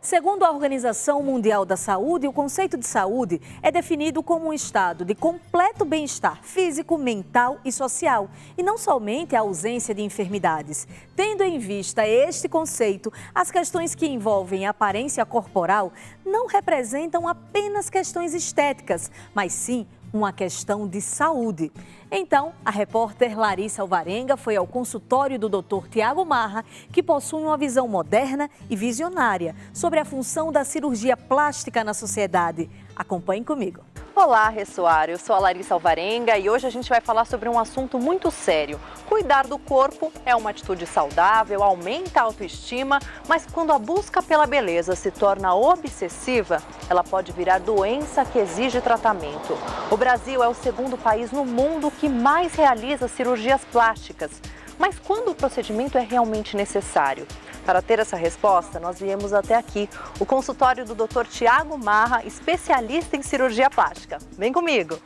Segundo a Organização Mundial da Saúde, o conceito de saúde é definido como um estado de completo bem-estar físico, mental e social, e não somente a ausência de enfermidades. Tendo em vista este conceito, as questões que envolvem a aparência corporal não representam apenas questões estéticas, mas sim uma questão de saúde. Então, a repórter Larissa Alvarenga foi ao consultório do Dr. Tiago Marra, que possui uma visão moderna e visionária sobre a função da cirurgia plástica na sociedade. Acompanhe comigo. Olá, Ressoar, eu sou a Larissa Alvarenga e hoje a gente vai falar sobre um assunto muito sério. Cuidar do corpo é uma atitude saudável, aumenta a autoestima, mas quando a busca pela beleza se torna obsessiva, ela pode virar doença que exige tratamento. O Brasil é o segundo país no mundo que mais realiza cirurgias plásticas. Mas quando o procedimento é realmente necessário? Para ter essa resposta, nós viemos até aqui, o consultório do Dr. Tiago Marra, especialista em cirurgia plástica. Vem comigo!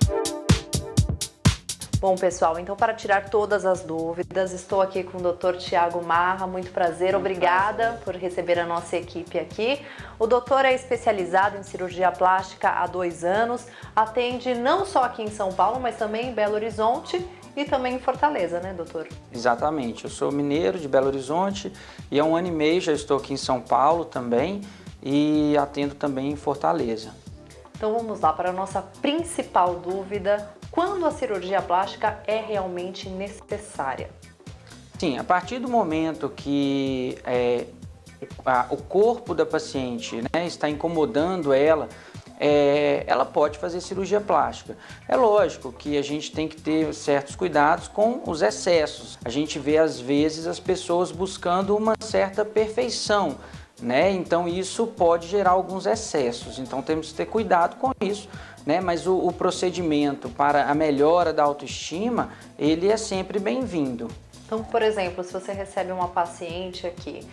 Bom, pessoal, então para tirar todas as dúvidas, estou aqui com o Dr. Tiago Marra. Muito prazer, obrigada por receber a nossa equipe aqui. O doutor é especializado em cirurgia plástica há 2 anos, atende não só aqui em São Paulo, mas também em Belo Horizonte e também em Fortaleza, né, doutor? Exatamente, eu sou mineiro de Belo Horizonte e há 1 ano e meio já estou aqui em São Paulo também e atendo também em Fortaleza. Então vamos lá para a nossa principal dúvida: quando a cirurgia plástica é realmente necessária? Sim, a partir do momento que o corpo da paciente, né, está incomodando ela, ela pode fazer cirurgia plástica. É lógico que a gente tem que ter certos cuidados com os excessos. A gente vê às vezes as pessoas buscando uma certa perfeição, né? Então isso pode gerar alguns excessos. Então temos que ter cuidado com isso, né? Mas o procedimento para a melhora da autoestima, ele é sempre bem-vindo. Então, por exemplo, se você recebe uma paciente aqui,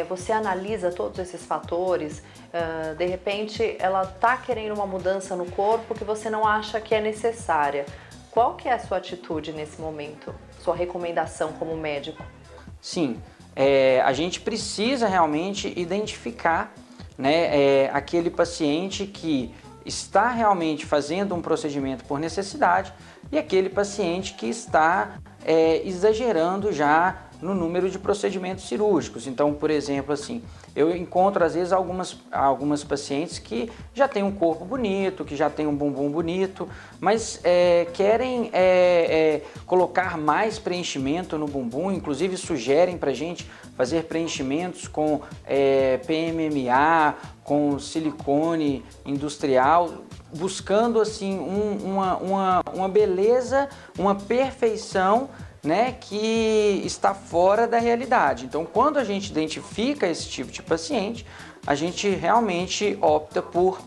você analisa todos esses fatores, de repente ela está querendo uma mudança no corpo que você não acha que é necessária. Qual que é a sua atitude nesse momento? Sua recomendação como médico? Sim, a gente precisa realmente identificar, né, aquele paciente que está realmente fazendo um procedimento por necessidade e aquele paciente que está exagerando já no número de procedimentos cirúrgicos. Então, por exemplo, assim, eu encontro às vezes algumas pacientes que já têm um corpo bonito, que já têm um bumbum bonito, mas querem colocar mais preenchimento no bumbum, inclusive sugerem para a gente fazer preenchimentos com PMMA, com silicone industrial, buscando assim uma beleza, uma perfeição, né, que está fora da realidade. Então, quando a gente identifica esse tipo de paciente, a gente realmente opta por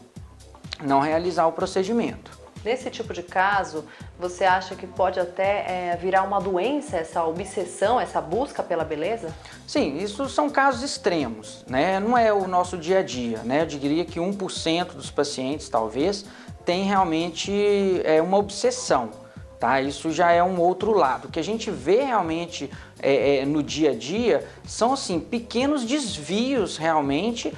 não realizar o procedimento. Nesse tipo de caso, você acha que pode até virar uma doença, essa obsessão, essa busca pela beleza? Sim, isso são casos extremos, né? Não é o nosso dia a dia, né? Eu diria que 1% dos pacientes, talvez, tem realmente uma obsessão. Tá? Isso já é um outro lado. O que a gente vê realmente no dia a dia são assim, pequenos desvios realmente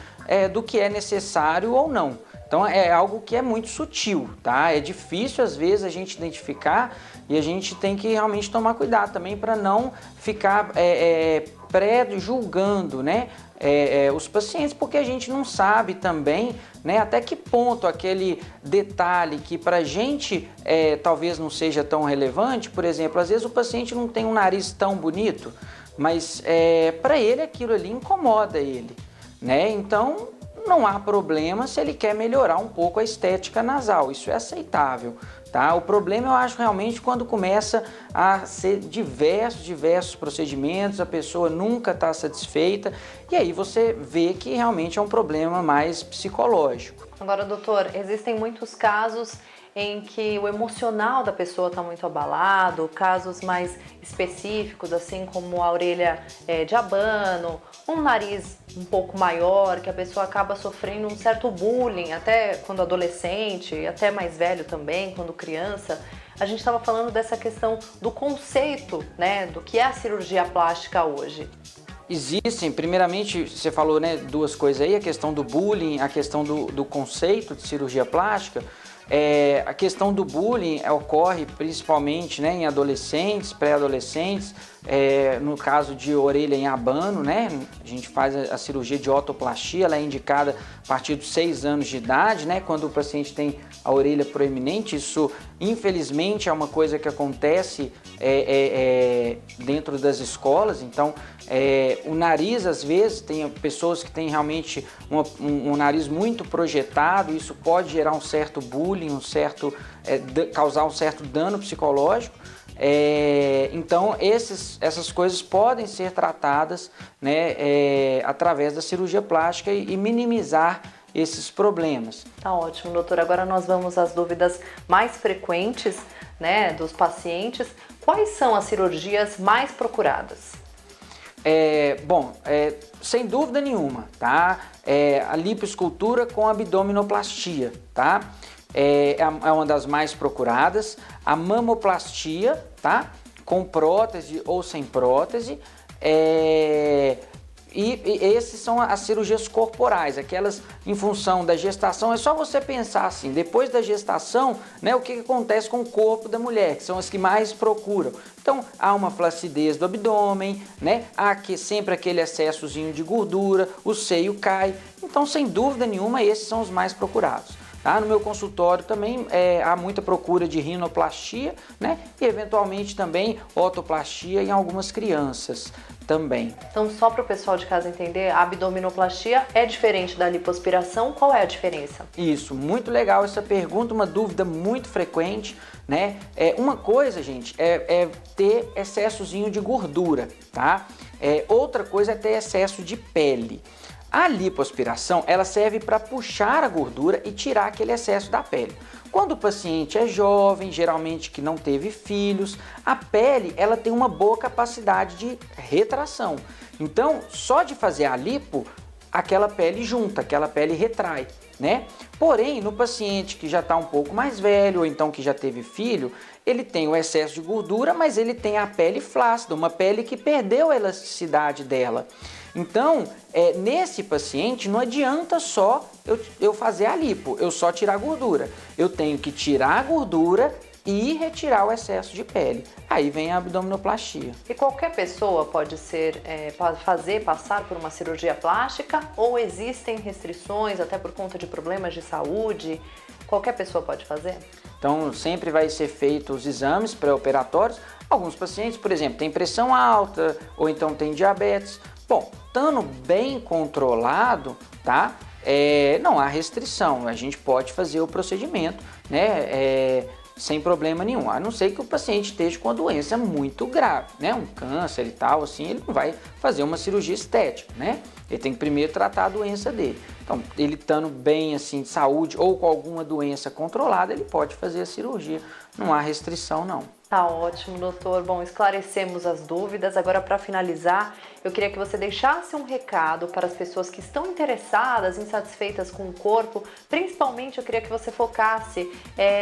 do que é necessário ou não. Então é algo que é muito sutil, tá? É difícil às vezes a gente identificar e a gente tem que realmente tomar cuidado também para não ficar pré-julgando, né? Os pacientes, porque a gente não sabe também, né, até que ponto aquele detalhe que para a gente talvez não seja tão relevante. Por exemplo, às vezes o paciente não tem um nariz tão bonito, mas para ele aquilo ali incomoda ele, né? Então não há problema se ele quer melhorar um pouco a estética nasal, isso é aceitável. Tá? O problema eu acho realmente quando começa a ser diversos procedimentos, a pessoa nunca está satisfeita e aí você vê que realmente é um problema mais psicológico. Agora, doutor, existem muitos casos em que o emocional da pessoa está muito abalado, casos mais específicos, assim como a orelha de abano, um nariz um pouco maior, que a pessoa acaba sofrendo um certo bullying, até quando adolescente, e até mais velho também, quando criança. A gente estava falando dessa questão do conceito, né, do que é a cirurgia plástica hoje. Existem, primeiramente, você falou, né, duas coisas aí, a questão do bullying, a questão do conceito de cirurgia plástica. A questão do bullying ocorre principalmente, né, em adolescentes, pré-adolescentes, no caso de orelha em abano, né, a gente faz a cirurgia de otoplastia, ela é indicada a partir dos 6 anos de idade, né, quando o paciente tem a orelha proeminente. Isso, infelizmente, é uma coisa que acontece dentro das escolas. Então, o nariz, às vezes, tem pessoas que têm realmente um nariz muito projetado, isso pode gerar um certo bullying, causar um certo dano psicológico. Então, essas coisas podem ser tratadas, né, através da cirurgia plástica e minimizar esses problemas. Tá ótimo, doutor. Agora nós vamos às dúvidas mais frequentes, né, dos pacientes. Quais são as cirurgias mais procuradas? Sem dúvida nenhuma, tá? A lipoescultura com abdominoplastia, tá? É uma das mais procuradas. A mamoplastia, tá? Com prótese ou sem prótese. E esses são as cirurgias corporais, aquelas em função da gestação. É só você pensar assim, depois da gestação, né, o que acontece com o corpo da mulher, que são as que mais procuram. Então, há uma flacidez do abdômen, né, há sempre aquele excessozinho de gordura, o seio cai. Então, sem dúvida nenhuma, esses são os mais procurados. Tá? No meu consultório também há muita procura de rinoplastia, né, e eventualmente também otoplastia em algumas crianças também. Então, só para o pessoal de casa entender, a abdominoplastia é diferente da lipoaspiração. Qual é a diferença? Isso, muito legal essa pergunta, uma dúvida muito frequente, né? Uma coisa, gente, é ter excessozinho de gordura, tá? Outra coisa é ter excesso de pele. A lipoaspiração, ela serve para puxar a gordura e tirar aquele excesso da pele. Quando o paciente é jovem, geralmente que não teve filhos, a pele ela tem uma boa capacidade de retração. Então, só de fazer a lipo, aquela pele junta, aquela pele retrai, né? Porém, no paciente que já está um pouco mais velho ou então que já teve filho, ele tem o excesso de gordura, mas ele tem a pele flácida, uma pele que perdeu a elasticidade dela. Então, nesse paciente não adianta só eu fazer a lipo, eu só tirar a gordura. Eu tenho que tirar a gordura e retirar o excesso de pele. Aí vem a abdominoplastia. E qualquer pessoa pode passar por uma cirurgia plástica, ou existem restrições até por conta de problemas de saúde? Qualquer pessoa pode fazer? Então, sempre vai ser feito os exames pré-operatórios. Alguns pacientes, por exemplo, têm pressão alta ou então têm diabetes. Bom, estando bem controlado, tá? Não há restrição, a gente pode fazer o procedimento, né? Sem problema nenhum, a não ser que o paciente esteja com uma doença muito grave, né? Um câncer e tal, assim, ele não vai fazer uma cirurgia estética, né? Ele tem que primeiro tratar a doença dele. Então, ele estando bem, assim, de saúde ou com alguma doença controlada, ele pode fazer a cirurgia, não há restrição, não. Tá ótimo, doutor. Bom, esclarecemos as dúvidas. Agora, para finalizar, eu queria que você deixasse um recado para as pessoas que estão interessadas, insatisfeitas com o corpo. Principalmente, eu queria que você focasse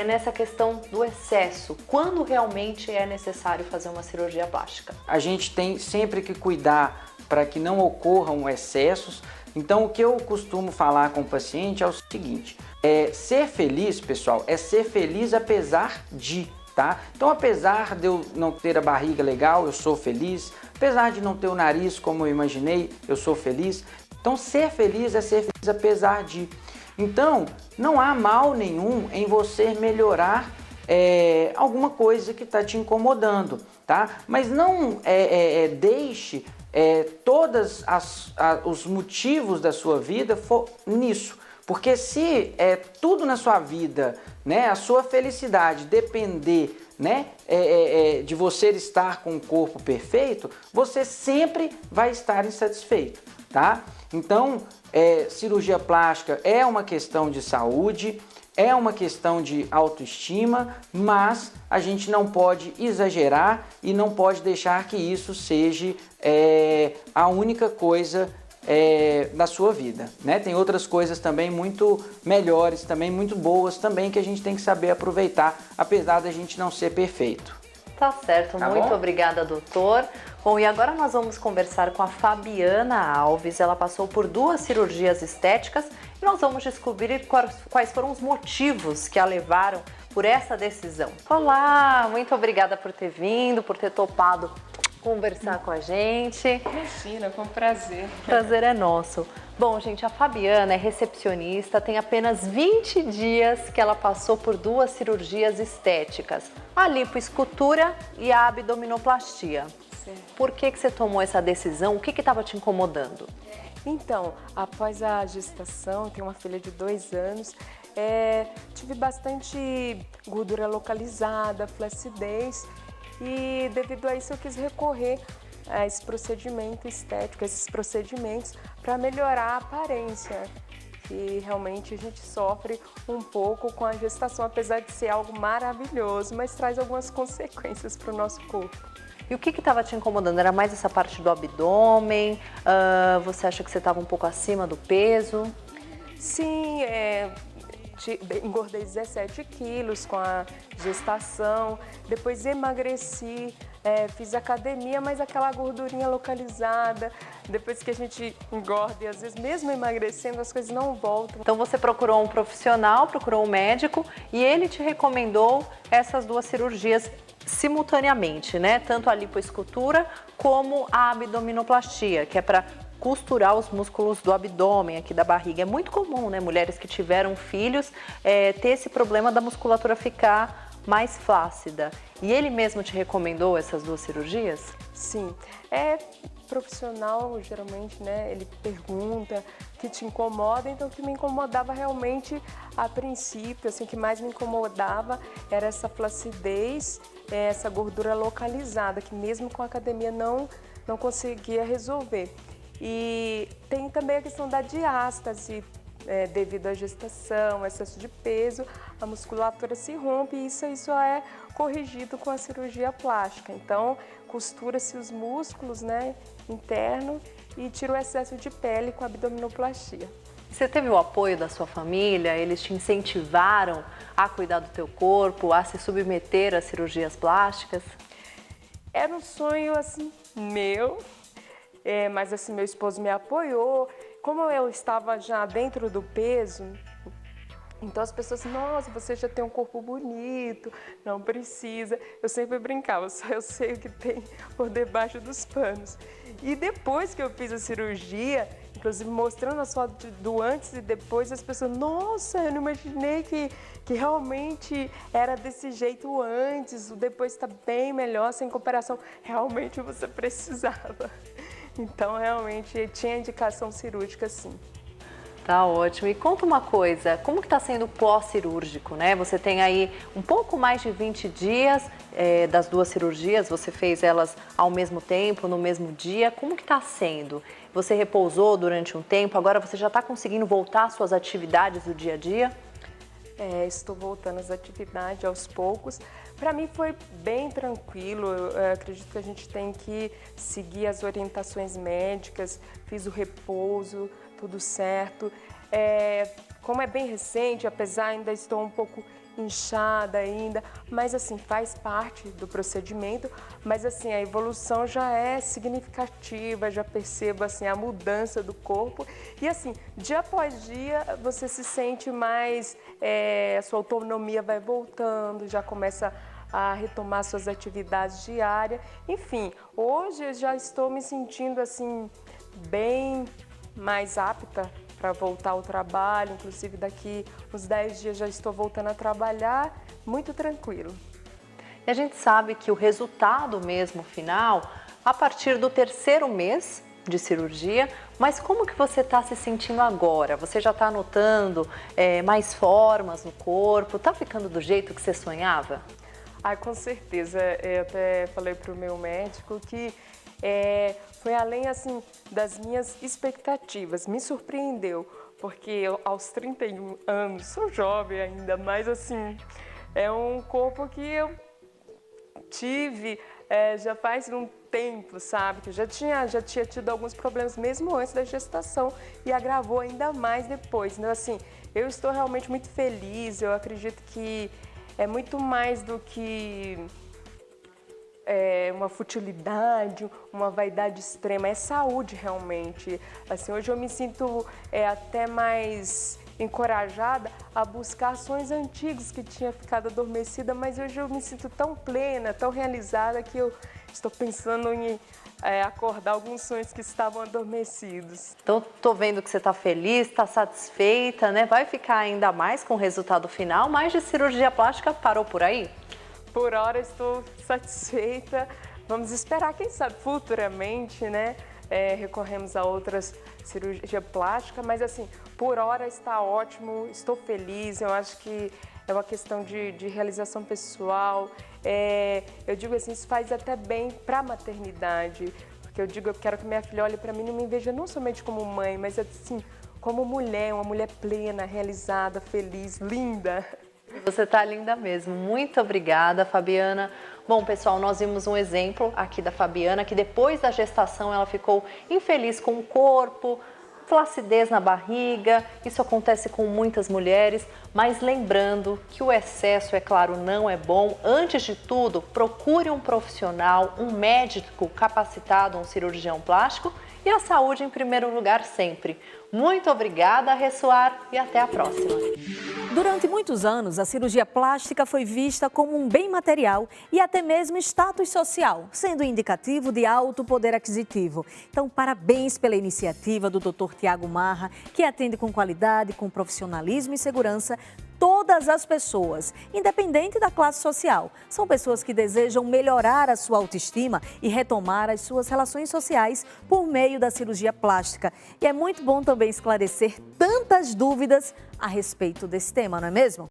nessa questão do excesso. Quando realmente é necessário fazer uma cirurgia plástica? A gente tem sempre que cuidar para que não ocorram excessos. Então, o que eu costumo falar com o paciente é o seguinte: ser feliz, pessoal, é ser feliz apesar de... Tá? Então, apesar de eu não ter a barriga legal, eu sou feliz. Apesar de não ter o nariz como eu imaginei, eu sou feliz. Então, ser feliz é ser feliz apesar de. Então, não há mal nenhum em você melhorar alguma coisa que está te incomodando, tá? Mas não deixe todos os motivos da sua vida nisso. Porque se tudo na sua vida, né, a sua felicidade depender, né, de você estar com o corpo perfeito, você sempre vai estar insatisfeito, tá? Então, cirurgia plástica é uma questão de saúde, é uma questão de autoestima, mas a gente não pode exagerar e não pode deixar que isso seja a única coisa da sua vida, né? Tem outras coisas também muito melhores, também muito boas também, que a gente tem que saber aproveitar, apesar da gente não ser perfeito. Tá certo, muito obrigada, doutor. Bom, e agora nós vamos conversar com a Fabiana Alves. Ela passou por 2 cirurgias estéticas e nós vamos descobrir quais foram os motivos que a levaram por essa decisão. Olá, muito obrigada por ter vindo, por ter topado conversar com a gente. Imagina, foi um prazer. Prazer é nosso. Bom, gente, a Fabiana é recepcionista, tem apenas 20 dias que ela passou por 2 cirurgias estéticas, a lipoescultura e a abdominoplastia. Certo. Por que você tomou essa decisão? O que estava te incomodando? Então, após a gestação, tenho uma filha de 2 anos, tive bastante gordura localizada, flacidez, e devido a isso eu quis recorrer a esse procedimento estético, esses procedimentos para melhorar a aparência, que realmente a gente sofre um pouco com a gestação, apesar de ser algo maravilhoso, mas traz algumas consequências para o nosso corpo. E o que estava te incomodando? Era mais essa parte do abdômen? Você acha que você estava um pouco acima do peso? Sim, engordei 17 quilos com a gestação, depois emagreci, fiz academia, mas aquela gordurinha localizada, depois que a gente engorda e às vezes mesmo emagrecendo as coisas não voltam. Então você procurou um profissional, procurou um médico e ele te recomendou essas 2 cirurgias simultaneamente, né? Tanto a lipoescultura como a abdominoplastia, que é para costurar os músculos do abdômen, aqui da barriga. É muito comum, né? Mulheres que tiveram filhos ter esse problema da musculatura ficar mais flácida. E ele mesmo te recomendou essas 2 cirurgias? Sim, profissional, geralmente, né, ele pergunta o que te incomoda, então o que me incomodava realmente a princípio, assim, o que mais me incomodava era essa flacidez, essa gordura localizada, que mesmo com a academia não conseguia resolver. E tem também a questão da diástase, devido à gestação, excesso de peso, a musculatura se rompe e isso é corrigido com a cirurgia plástica. Então, costura-se os músculos, né, interno e tira o excesso de pele com a abdominoplastia. Você teve o apoio da sua família? Eles te incentivaram a cuidar do teu corpo, a se submeter a cirurgias plásticas? Era um sonho, assim, meu, mas assim, meu esposo me apoiou. Como eu estava já dentro do peso, então as pessoas, nossa, você já tem um corpo bonito, não precisa. Eu sempre brincava, só eu sei o que tem por debaixo dos panos. E depois que eu fiz a cirurgia, inclusive mostrando as fotos do antes e depois, as pessoas, nossa, eu não imaginei que realmente era desse jeito antes, o depois está bem melhor, sem comparação, realmente você precisava. Então, realmente, tinha indicação cirúrgica, sim. Tá ótimo. E conta uma coisa, como que está sendo o pós-cirúrgico, né? Você tem aí um pouco mais de 20 dias das 2 cirurgias, você fez elas ao mesmo tempo, no mesmo dia. Como que está sendo? Você repousou durante um tempo, agora você já está conseguindo voltar às suas atividades do dia a dia? Estou voltando às atividades aos poucos. Para mim foi bem tranquilo, eu acredito que a gente tem que seguir as orientações médicas, fiz o repouso, tudo certo. Como é bem recente, apesar ainda estou um pouco inchada ainda, mas assim, faz parte do procedimento, mas assim, a evolução já é significativa, já percebo assim, a mudança do corpo e assim, dia após dia você se sente mais, a sua autonomia vai voltando, já começa a retomar suas atividades diárias, enfim, hoje eu já estou me sentindo assim, bem mais apta para voltar ao trabalho, inclusive daqui uns 10 dias já estou voltando a trabalhar, muito tranquilo. E a gente sabe que o resultado mesmo final, a partir do 3º mês de cirurgia, mas como que você está se sentindo agora? Você já está notando mais formas no corpo? Está ficando do jeito que você sonhava? Com certeza, eu até falei para o meu médico que foi além assim das minhas expectativas, me surpreendeu, porque eu, aos 31 anos, sou jovem ainda, mas assim, é um corpo que eu tive já faz um tempo, sabe, que eu já tinha tido alguns problemas mesmo antes da gestação e agravou ainda mais depois, então assim, eu estou realmente muito feliz, eu acredito que é muito mais do que uma futilidade, uma vaidade extrema, é saúde realmente. Assim, hoje eu me sinto até mais encorajada a buscar sonhos antigos que tinha ficado adormecida, mas hoje eu me sinto tão plena, tão realizada que eu estou pensando em acordar alguns sonhos que estavam adormecidos. Então, tô vendo que você está feliz, está satisfeita, né? Vai ficar ainda mais com o resultado final, mas de cirurgia plástica parou por aí? Por hora estou satisfeita. Vamos esperar, quem sabe, futuramente, né? Recorremos a outras cirurgia plástica, mas assim, por hora está ótimo, estou feliz. Eu acho que é uma questão de realização pessoal. Eu digo assim, isso faz até bem para a maternidade, porque eu digo, eu quero que minha filha olhe para mim e não me veja não somente como mãe, mas assim, como mulher, uma mulher plena, realizada, feliz, linda. Você tá linda mesmo. Muito obrigada, Fabiana. Bom, pessoal, nós vimos um exemplo aqui da Fabiana, que depois da gestação ela ficou infeliz com o corpo, flacidez na barriga. Isso acontece com muitas mulheres, mas lembrando que o excesso, é claro, não é bom. Antes de tudo, procure um profissional, um médico capacitado, um cirurgião plástico, e a saúde em primeiro lugar sempre. Muito obrigada, Ressoar, e até a próxima. Durante muitos anos, a cirurgia plástica foi vista como um bem material e até mesmo status social, sendo indicativo de alto poder aquisitivo. Então, parabéns pela iniciativa do Dr. Tiago Marra, que atende com qualidade, com profissionalismo e segurança todas as pessoas, independente da classe social. São pessoas que desejam melhorar a sua autoestima e retomar as suas relações sociais por meio da cirurgia plástica. E é muito bom também esclarecer tantas dúvidas a respeito desse tema, não é mesmo?